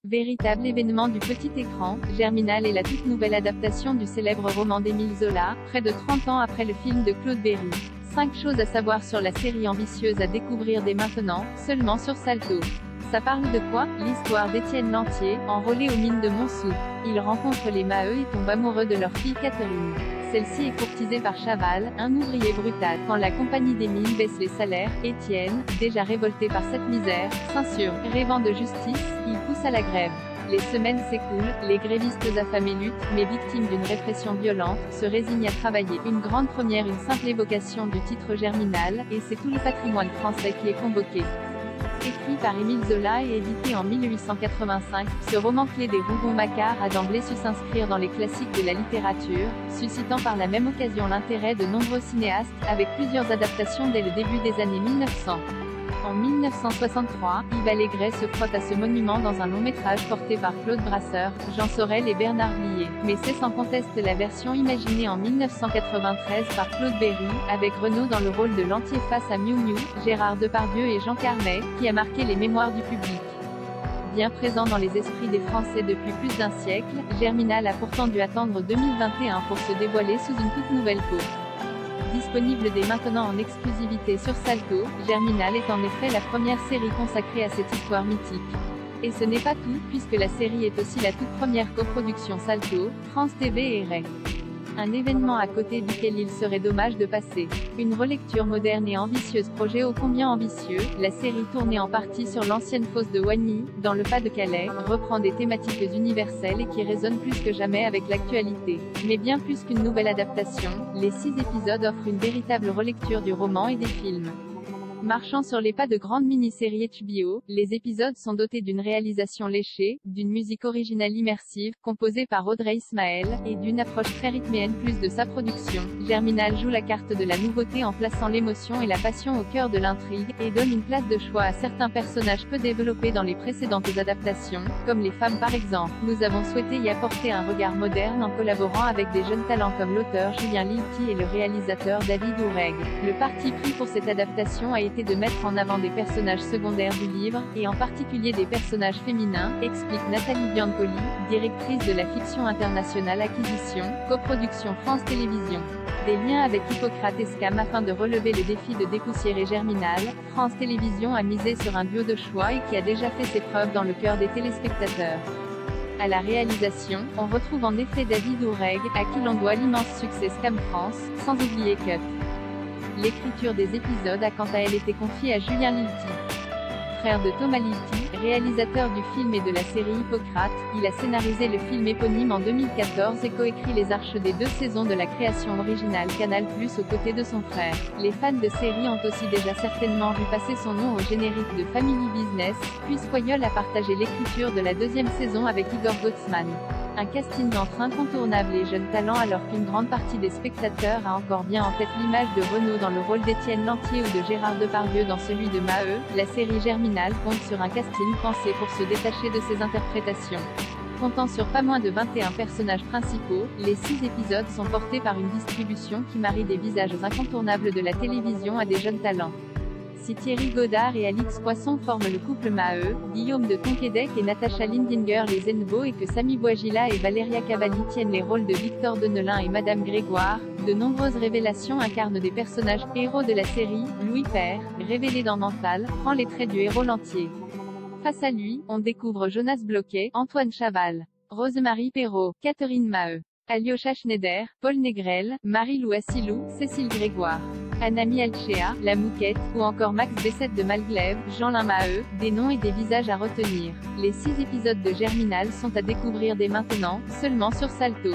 Véritable événement du petit écran, Germinal est la toute nouvelle adaptation du célèbre roman d'Émile Zola, près de 30 ans après le film de Claude Berry. 5 choses à savoir sur la série ambitieuse à découvrir dès maintenant, seulement sur Salto. Ça parle de quoi? L'histoire d'Étienne Lantier, enrôlé aux mines de Montsou. Il rencontre les Maheu et tombe amoureux de leur fille Catherine. Celle-ci est courtisée par Chaval, un ouvrier brutal. Quand la compagnie des mines baisse les salaires, Étienne, déjà révolté par cette misère, s'insurge. Rêvant de justice, il pousse à la grève. Les semaines s'écoulent, les grévistes affamés luttent, mais victimes d'une répression violente, se résignent à travailler. Une grande première, une simple évocation du titre Germinal, et c'est tout le patrimoine français qui est convoqué. Écrit par Émile Zola et édité en 1885, ce roman clé des Rougon-Macquart a d'emblée su s'inscrire dans les classiques de la littérature, suscitant par la même occasion l'intérêt de nombreux cinéastes, avec plusieurs adaptations dès le début des années 1900. En 1963, Yves Allégret se frotte à ce monument dans un long-métrage porté par Claude Brasseur, Jean Sorel et Bernard Blier. Mais c'est sans conteste la version imaginée en 1993 par Claude Berry, avec Renaud dans le rôle de Lantier face à Miou Miou, Gérard Depardieu et Jean Carmet, qui a marqué les mémoires du public. Bien présent dans les esprits des Français depuis plus d'un siècle, Germinal a pourtant dû attendre 2021 pour se dévoiler sous une toute nouvelle peau. Disponible dès maintenant en exclusivité sur Salto, Germinal est en effet la première série consacrée à cette histoire mythique. Et ce n'est pas tout, puisque la série est aussi la toute première coproduction Salto, France TV et Rai. Un événement à côté duquel il serait dommage de passer. Une relecture moderne et ambitieuse, projet ô combien ambitieux, la série tournée en partie sur l'ancienne fosse de Wagny, dans le Pas-de-Calais, reprend des thématiques universelles et qui résonnent plus que jamais avec l'actualité. Mais bien plus qu'une nouvelle adaptation, les 6 épisodes offrent une véritable relecture du roman et des films. Marchant sur les pas de grandes mini-séries HBO, les épisodes sont dotés d'une réalisation léchée, d'une musique originale immersive, composée par Audrey Ismaël, et d'une approche très rythmée. En plus de sa production, Germinal joue la carte de la nouveauté en plaçant l'émotion et la passion au cœur de l'intrigue, et donne une place de choix à certains personnages peu développés dans les précédentes adaptations, comme les femmes par exemple. Nous avons souhaité y apporter un regard moderne en collaborant avec des jeunes talents comme l'auteur Julien Lilti et le réalisateur David Oureg. Le parti pris pour cette adaptation a été de mettre en avant des personnages secondaires du livre, et en particulier des personnages féminins, explique Nathalie Biancoli, directrice de la fiction internationale Acquisition, coproduction France Télévisions. Des liens avec Hippocrate et Scam afin de relever le défi de dépoussiérer Germinal, France Télévisions a misé sur un duo de choix et qui a déjà fait ses preuves dans le cœur des téléspectateurs. À la réalisation, on retrouve en effet David Oureg, à qui l'on doit l'immense succès Scam France, sans oublier Cut. L'écriture des épisodes a quant à elle été confiée à Julien Lilti. Frère de Thomas Lilti, réalisateur du film et de la série Hippocrate, il a scénarisé le film éponyme en 2014 et coécrit les arches des 2 saisons de la création originale Canal+ aux côtés de son frère. Les fans de série ont aussi déjà certainement vu passer son nom au générique de Family Business, puis Squoyol a partagé l'écriture de la 2e saison avec Igor Gottsman. Un casting d'entre incontournables et jeunes talents alors qu'une grande partie des spectateurs a encore bien en tête l'image de Renaud dans le rôle d'Étienne Lantier ou de Gérard Depardieu dans celui de Maheu, la série Germinal compte sur un casting pensé pour se détacher de ses interprétations. Comptant sur pas moins de 21 personnages principaux, les 6 épisodes sont portés par une distribution qui marie des visages incontournables de la télévision à des jeunes talents. Si Thierry Godard et Alix Poisson forment le couple Maheu, Guillaume de Tonquédec et Natacha Lindinger les Ennebeaux et que Samy Bouagila et Valéria Cavalli tiennent les rôles de Victor Denelin et Madame Grégoire, de nombreuses révélations incarnent des personnages héros de la série. Louis Père, révélé dans Mental, prend les traits du héros Lantier. Face à lui, on découvre Jonas Bloquet, Antoine Chaval, Rosemarie Perrault, Catherine Maheu, Alyosha Schneider, Paul Négrel, Marie-Lou Assilou, Cécile Grégoire, Anami Alchea, La Mouquette, ou encore Max Bessette de Malglaive, Jean-Lin Maheu, des noms et des visages à retenir. Les 6 épisodes de Germinal sont à découvrir dès maintenant, seulement sur Salto.